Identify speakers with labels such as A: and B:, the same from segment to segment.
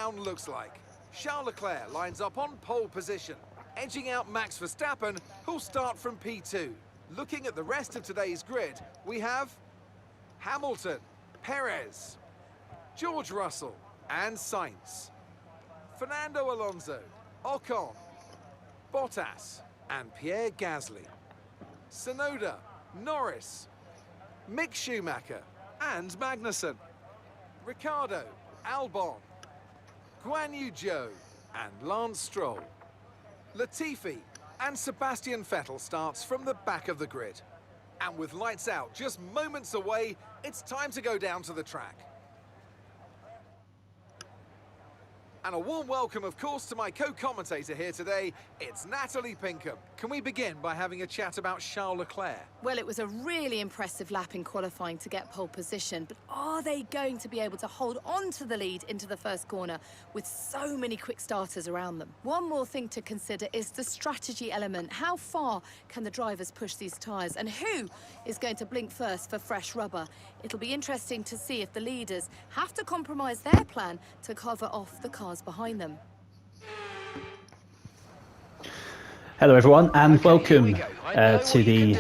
A: round looks like. Charles Leclerc lines up on pole position, edging out Max Verstappen, who'll start from P2. Looking at the rest of today's grid, we have Hamilton, Perez, George Russell and Sainz, Fernando Alonso, Ocon, Bottas and Pierre Gasly, Tsunoda, Norris, Mick Schumacher and Magnussen, Ricciardo, Albon, Guan Yu Zhou and Lance Stroll. Latifi and Sebastian Vettel starts from the back of the grid. And with lights out just moments away, it's time to go down to the track. And a warm welcome, of course, to my co-commentator here today. It's Natalie Pinkham. Can we begin by having a chat about Charles Leclerc?
B: Well, it was a really impressive lap in qualifying to get pole position, but are they going to be able to hold on to the lead into the first corner with so many quick starters around them? One more thing to consider is the strategy element. How far can the drivers push these tyres, and who is going to blink first for fresh rubber? It'll be interesting to see if the leaders have to compromise their plan to cover off the cars behind them.
C: Hello everyone and welcome to the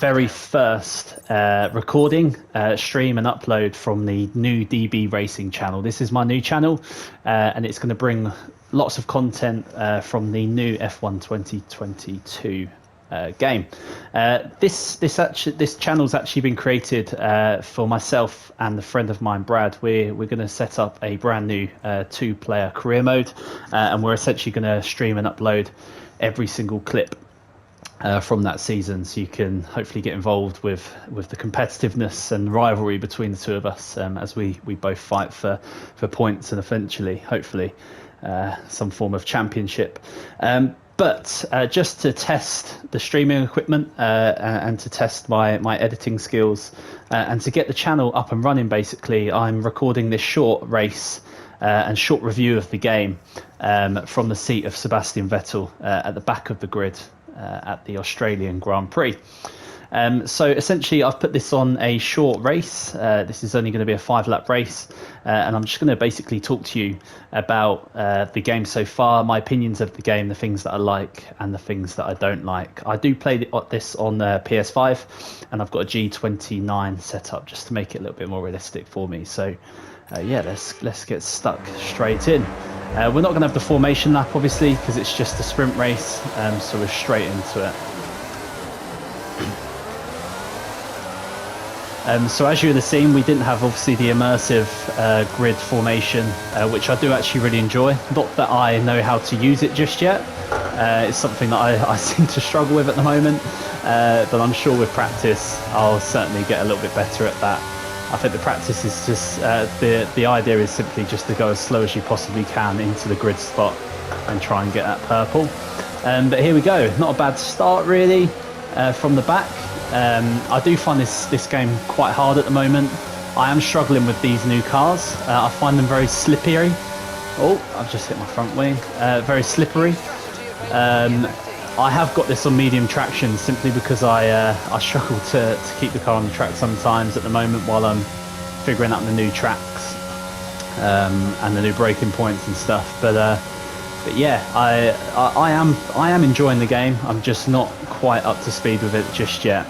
C: very first recording, stream and upload from the new DB Racing channel. This is my new channel and it's going to bring lots of content from the new F1 2022 game. This channel's actually been created for myself and a friend of mine, Brad. We're going to set up a brand new 2-player career mode, and we're essentially going to stream and upload every single clip from that season, so you can hopefully get involved with the competitiveness and rivalry between the two of us, as we both fight for points and eventually, hopefully, some form of championship. But just to test the streaming equipment and to test my editing skills and to get the channel up and running, basically, I'm recording this short race and short review of the game from the seat of Sebastian Vettel at the back of the grid at the Australian Grand Prix. So essentially I've put this on a short race. This is only going to be a 5-lap race, and I'm just going to basically talk to you about the game so far, my opinions of the game, the things that I like and the things that I don't like. I do play this on PS5 and I've got a G29 set up just to make it a little bit more realistic for me. So yeah, let's get stuck straight in. We're not going to have the formation lap obviously because it's just a sprint race, so we're straight into it. So as you would have seen, we didn't have obviously the immersive grid formation, which I do actually really enjoy. Not that I know how to use it just yet. It's something that I seem to struggle with at the moment, but I'm sure with practice I'll certainly get a little bit better at that. I think the practice is just, the idea is simply just to go as slow as you possibly can into the grid spot and try and get that purple. But here we go, not a bad start really from the back. I do find this game quite hard at the moment. I am struggling with these new cars. I find them very slippery. Oh, I've just hit my front wing. Very slippery. I have got this on medium traction simply because I struggle to keep the car on the track sometimes at the moment while I'm figuring out the new tracks and the new braking points and stuff. But yeah, I am enjoying the game. I'm just not quite up to speed with it just yet.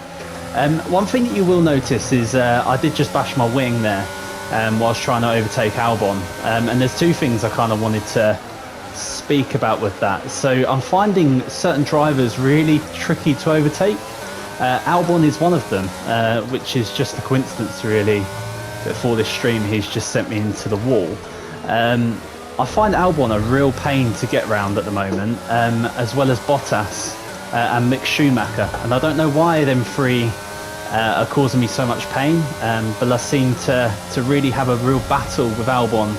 C: One thing that you will notice is I did just bash my wing there whilst trying to overtake Albon, and there's two things I kind of wanted to speak about with that. So I'm finding certain drivers really tricky to overtake. Albon is one of them, which is just a coincidence really that for this stream he's just sent me into the wall. I find Albon a real pain to get round at the moment, as well as Bottas and Mick Schumacher, and I don't know why them three are causing me so much pain, but I seem to really have a real battle with Albon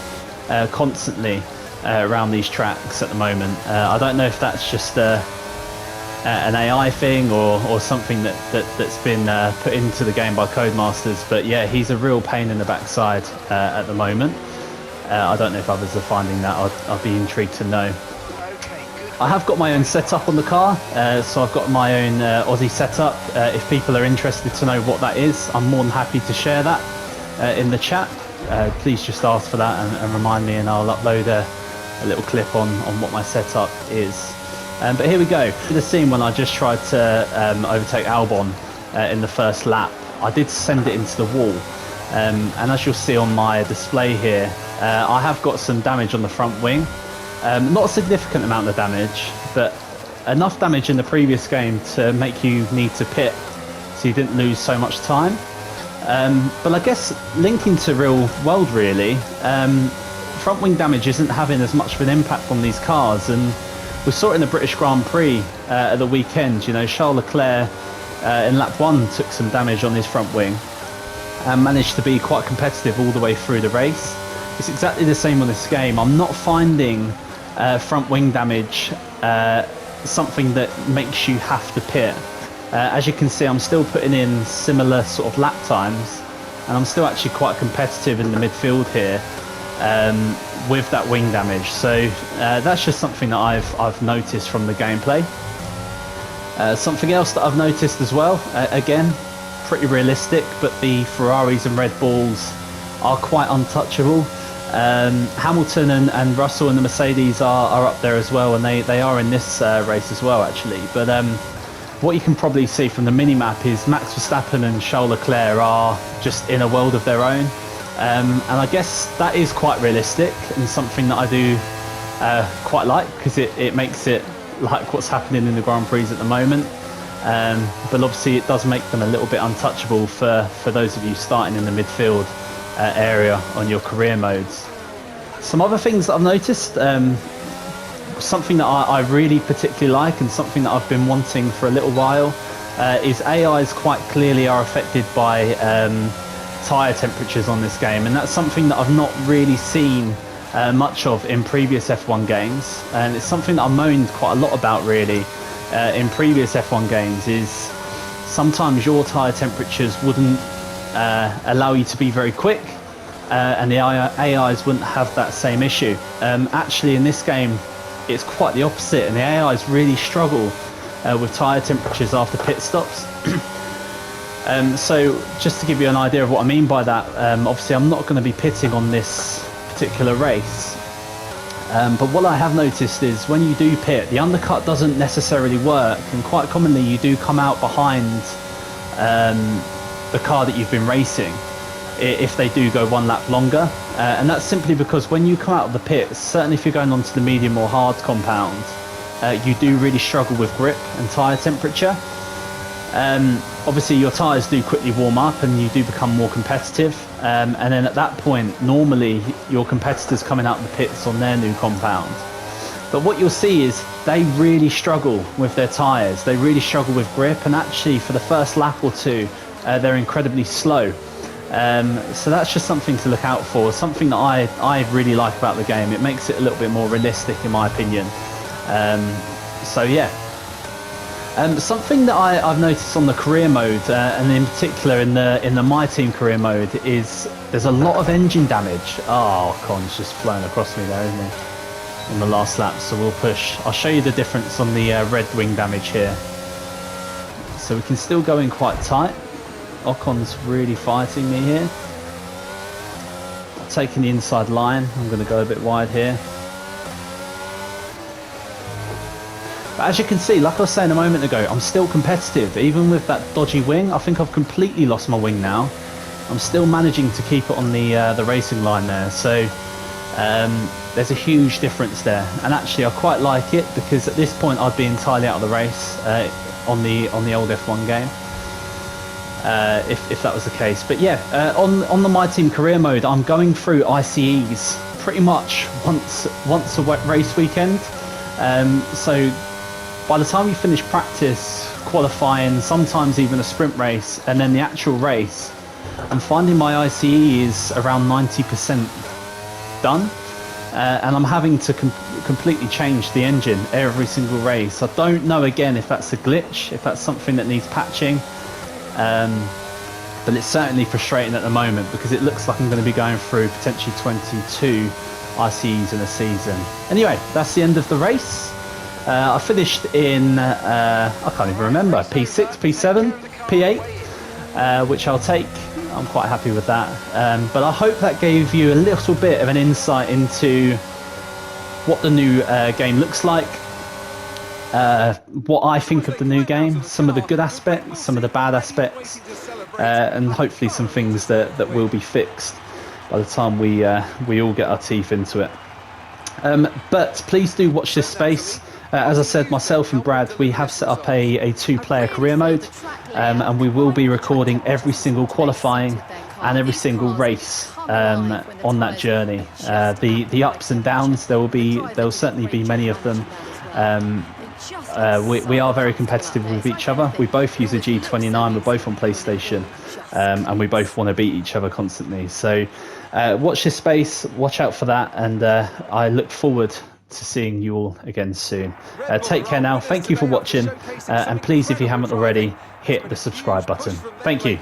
C: constantly around these tracks at the moment. I don't know if that's just an AI thing or something that's been put into the game by Codemasters, but yeah, he's a real pain in the backside at the moment. I don't know if others are finding that. I'd be intrigued to know. I have got my own setup on the car, so I've got my own Aussie setup. If people are interested to know what that is, I'm more than happy to share that in the chat. please just ask for that and remind me, and I'll upload a little clip on what my setup is. But here we go. The scene when I just tried to overtake Albon in the first lap. I did send it into the wall, and as you'll see on my display here, I have got some damage on the front wing. Not a significant amount of damage, but enough damage in the previous game to make you need to pit, so you didn't lose so much time. But I guess linking to real world really, front wing damage isn't having as much of an impact on these cars, and we saw it in the British Grand Prix at the weekend. You know, Charles Leclerc in lap 1 took some damage on his front wing and managed to be quite competitive all the way through the race. It's exactly the same on this game. I'm not finding front wing damage something that makes you have to pit. As you can see, I'm still putting in similar sort of lap times, and I'm still actually quite competitive in the midfield here with that wing damage. So that's just something that I've noticed from the gameplay. Something else that I've noticed as well, again, pretty realistic, but the Ferraris and Red Bulls are quite untouchable. Hamilton and Russell and the Mercedes are up there as well, and they are in this race as well actually. But what you can probably see from the mini-map is Max Verstappen and Charles Leclerc are just in a world of their own. And I guess that is quite realistic and something that I do quite like, because it makes it like what's happening in the Grand Prix at the moment. But obviously it does make them a little bit untouchable for those of you starting in the midfield area on your career modes. Some other things that I've noticed, something that I really particularly like and something that I've been wanting for a little while, is AIs quite clearly are affected by tyre temperatures on this game, and that's something that I've not really seen much of in previous F1 games, and it's something that I moaned quite a lot about really in previous F1 games. Is sometimes your tyre temperatures wouldn't allow you to be very quick, and the AIs wouldn't have that same issue. Actually in this game it's quite the opposite, and the AIs really struggle with tyre temperatures after pit stops. So just to give you an idea of what I mean by that, obviously I'm not going to be pitting on this particular race, but what I have noticed is when you do pit, the undercut doesn't necessarily work, and quite commonly you do come out behind the car that you've been racing if they do go one lap longer, and that's simply because when you come out of the pits, certainly if you're going onto the medium or hard compound, you do really struggle with grip and tyre temperature. Obviously your tyres do quickly warm up and you do become more competitive, and then at that point normally your competitors coming out of the pits on their new compound. But what you'll see is they really struggle with their tyres, they really struggle with grip, and actually for the first lap or two they're incredibly slow. So that's just something to look out for, something that I really like about the game. It makes it a little bit more realistic in my opinion. So yeah. Something that I've noticed on the career mode, and in particular in the My Team career mode, is there's a lot of engine damage. Oh, Con's just flown across me there, isn't he? On the last lap, so we'll push. I'll show you the difference on the red wing damage here. So we can still go in quite tight. Ocon's really fighting me here. Taking the inside line, I'm going to go a bit wide here. But as you can see, like I was saying a moment ago, I'm still competitive. Even with that dodgy wing, I think I've completely lost my wing now. I'm still managing to keep it on the racing line there. So there's a huge difference there. And actually I quite like it, because at this point I'd be entirely out of the race on the old F1 game. If that was the case. But yeah, on the My Team career mode, I'm going through ICEs pretty much once a race weekend. So by the time you finish practice, qualifying, sometimes even a sprint race, and then the actual race, I'm finding my ICE is around 90% done, and I'm having to completely change the engine every single race. I don't know again if that's a glitch, if that's something that needs patching. But it's certainly frustrating at the moment, because it looks like I'm going to be going through potentially 22 ICEs in a season. Anyway, that's the end of the race. I finished in, I can't even remember, P6, P7, P8, which I'll take. I'm quite happy with that. But I hope that gave you a little bit of an insight into what the new game looks like, what I think of the new game, some of the good aspects, some of the bad aspects, and hopefully some things that will be fixed by the time we all get our teeth into it. But please do watch this space. As I said, myself and Brad, we have set up a two-player career mode, and we will be recording every single qualifying and every single race on that journey. The ups and downs, there will certainly be many of them. We are very competitive with each other. We both use a G29, we're both on PlayStation, and we both want to beat each other constantly. So watch this space, watch out for that, and I look forward to seeing you all again soon. Take care now, thank you for watching, and please, if you haven't already, hit the subscribe button. Thank you.